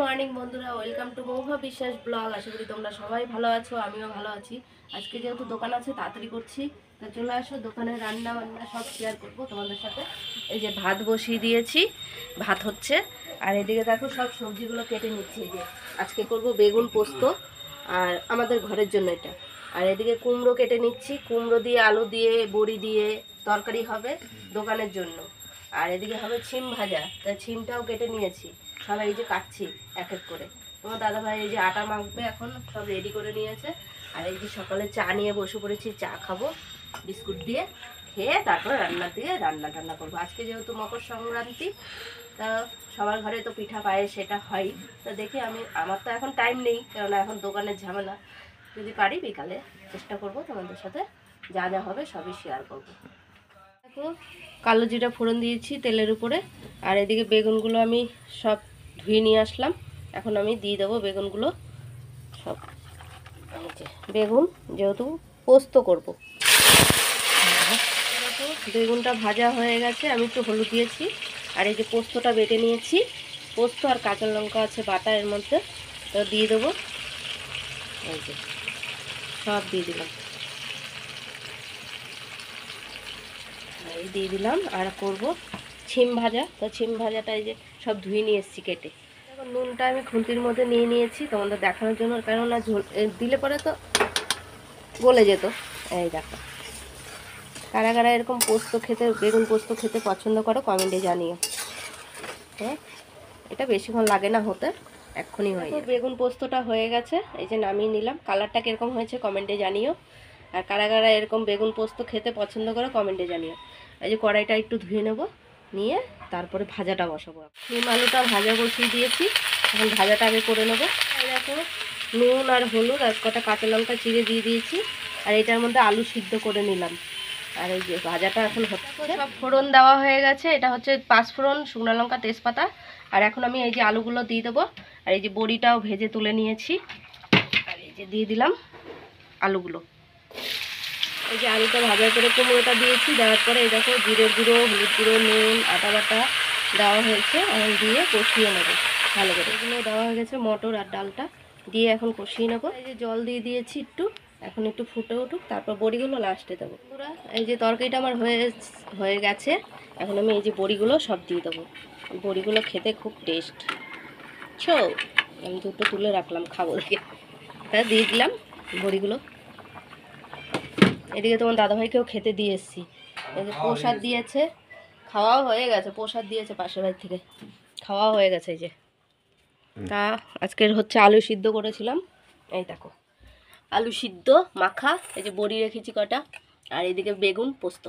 Morning বন্ধুরা, welcome to মৌভা বিশ্বাস blog. আশা করি তোমরা সবাই ভালো আছো, আমিও ভালো আছি। আজকে যেহেতু দোকান আছে তাড়াতাড়ি করছি, তো চলে আসো। দোকানে রান্না বান্না সব শেয়ার করবো তোমাদের সাথে। এই যে ভাত বসিয়ে দিয়েছি, ভাত হচ্ছে। আর এদিকে দেখো সব সবজিগুলো কেটে নিচ্ছি। এই যে আজকে করব বেগুন পোস্ত, আর আমাদের ঘরের জন্য এটা। আর এদিকে কুমড়ো কেটে নিচ্ছি, কুমড়ো দিয়ে আলু দিয়ে বড়ি দিয়ে তরকারি হবে দোকানের জন্য। আর এদিকে হবে ছিম ভাজা, তা ছিমটাও কেটে নিয়েছি। সব এই যে কাটছি এক এক করে। তোমার দাদাভাই এই যে আটা মাখবে, এখন সব রেডি করে নিয়েছে। আর এই যে সকালে চা নিয়ে বসে পড়েছি, চা খাবো বিস্কুট দিয়ে। খেয়ে তারপর রান্নার দিকে রান্না টান্না করবো। আজকে যেহেতু মকর সংক্রান্তি, তা সবার ঘরে তো পিঠা পায়ে সেটা হয়। তো দেখি আমার তো এখন টাইম নেই, কেননা এখন দোকানের ঝামেলা। যদি পারি বিকালে চেষ্টা করবো তোমাদের সাথে যা যা হবে সবই শেয়ার করবো। দেখো কালো জিরা ফোড়ন দিয়েছি তেলের উপরে। আর এদিকে বেগুনগুলো আমি সব ধুয়ে নিয়ে আসলাম। এখন আমি দিয়ে দেবো বেগুনগুলো সব। বেগুন যেহেতু পোস্ত করব। দেখো বেগুনটা ভাজা হয়ে গেছে, আমি একটু হলুদ দিয়েছি। আর এই যে পোস্তটা বেটে নিয়েছি, পোস্ত আর কাঁচা লঙ্কা আছে বাটা এর মধ্যে, তো দিয়ে দেবো। এই যে সব দিয়ে দিলাম, এই দিয়ে দিলাম। আর করব ছিম ভাজা, তো ছিম ভাজাটা এই যে সব ধুয়ে নিয়ে এসেছি কেটে। এখন নুনটা আমি খুন্তির মধ্যে নিয়ে নিয়েছি তোমাদের দেখানোর জন্য, কেননা ঝোল দিলে পরে তো গলে যেত। এই দেখো কারা কারা এরকম পোস্ত খেতে, বেগুন পোস্ত খেতে পছন্দ করো কমেন্টে জানিও। হ্যাঁ, এটা বেশিক্ষণ লাগে না হতে, এক্ষুনি হয়ে যাবে। বেগুন পোস্তটা হয়ে গেছে, এই যে নামিয়ে নিলাম। কালারটা কীরকম হয়েছে কমেন্টে জানিও। আর কারা কারা এরকম বেগুন পোস্ত খেতে পছন্দ করো কমেন্টে জানিও। এই যে কড়াইটা একটু ধুয়ে নেবো, নিয়ে তারপরে ভাজাটা বসাবো। নিম আলুটা ভাজা বসিয়ে দিয়েছি, এখন ভাজাটা আগে করে নেবো। দেখো নুন আর হলুদ আর কটা কাঁচা লঙ্কা চিড়ে দিয়ে দিয়েছি। আর এটার মধ্যে আলু সিদ্ধ করে নিলাম। আর এই যে ভাজাটা এখন হচ্ছে, সব ফোড়ন দেওয়া হয়ে গেছে। এটা হচ্ছে 5 ফোড়ন, শুকনো লঙ্কা, তেজপাতা। আর এখন আমি এই যে আলুগুলো দিয়ে দেবো। আর এই যে বড়িটাও ভেজে তুলে নিয়েছি। আর এই যে দিয়ে দিলাম আলুগুলো। এই যে আলুটা ভাজা করে কুমড়োটা দিয়েছি, দেওয়ার পরে এই দেখো জিরের গুঁড়ো, হলুদ গুঁড়ো, নুন, আদা বাটা দেওয়া হয়েছে। এখন দিয়ে কষিয়ে নেবো ভালো করে। এগুলো দেওয়া হয়ে গেছে, মটর আর ডালটা দিয়ে এখন কষিয়ে নেবো। এই যে জল দিয়ে দিয়েছি একটু, এখন একটু ফুটে উঠুক, তারপর বড়িগুলো লাস্টে দেবো। পুরা এই যে তরকারিটা আমার হয়ে গেছে। এখন আমি এই যে বড়িগুলো সব দিয়ে দেবো। বড়িগুলো খেতে খুব টেস্ট। আমি দুটো তুলে রাখলাম খাবো দেখে, তা দিয়ে দিলাম বড়িগুলো। এদিকে তোমার দাদাভাইকেও খেতে দিয়ে এসেছি। এই যে প্রসাদ দিয়েছে, খাওয়াও হয়ে গেছে। প্রসাদ দিয়েছে পাশের বাড়ি থেকে, খাওয়াও হয়ে গেছে। এই যে তা আজকের হচ্ছে আলু সিদ্ধ করেছিলাম, এই দেখো আলু সিদ্ধ মাখা। এই যে বড়ি রেখেছি কটা। আর এদিকে বেগুন পোস্ত।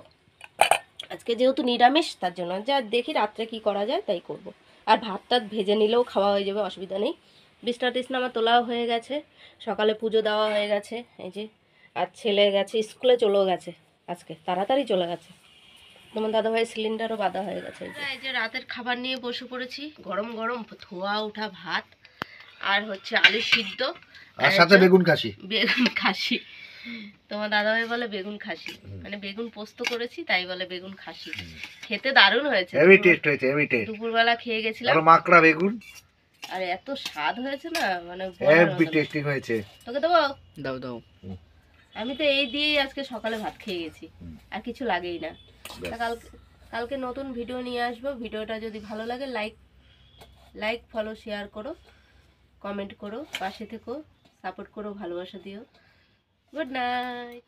আজকে যেহেতু নিরামিষ, তার জন্য যা দেখি রাত্রে কি করা যায় তাই করব। আর ভাত টাত ভেজে নিলেও খাওয়া হয়ে যাবে, অসুবিধা নেই। বিছনা টিছনা আমার তোলাও হয়ে গেছে, সকালে পুজো দেওয়া হয়ে গেছে। এই যে আর ছেলে গেছে স্কুলে, চলেও গেছে আজকে, তাড়াতাড়ি চলে গেছে। তোমার দাদাভাই সিলিন্ডারও বাঁধা হয়ে গেছে। এই যে রাতের খাবার নিয়ে বসে পড়েছি, গরম গরম ধোয়া ওঠা ভাত, আর হচ্ছে আলু সিদ্ধ, আর সাথে বেগুন খাসি। বেগুন খাসি তোমার দাদাভাই বলে বেগুন খাসি, মানে বেগুন পোস্ত করেছি তাই বলে বেগুন খাসি। খেতে দারুণ হয়েছে, হেভি টেস্ট হয়েছে, হেভি টেস্ট। দুপুরবেলা খেয়ে গেছিলাম, আর মাকড়া বেগুন, আর এত স্বাদ হয়েছে না, মানে হেভি টেস্টিং হয়েছে। তোকে দেবো? দাও দাও। আমি তো এই দিয়েই আজকে সকালে ভাত খেয়ে গেছি, আর কিছু লাগেই না। কালকে নতুন ভিডিও নিয়ে আসবো। ভিডিওটা যদি ভালো লাগে লাইক ফলো শেয়ার করো, কমেন্ট করো, পাশে থেকো, সাপোর্ট করো, ভালোবাসা দিও। Good night.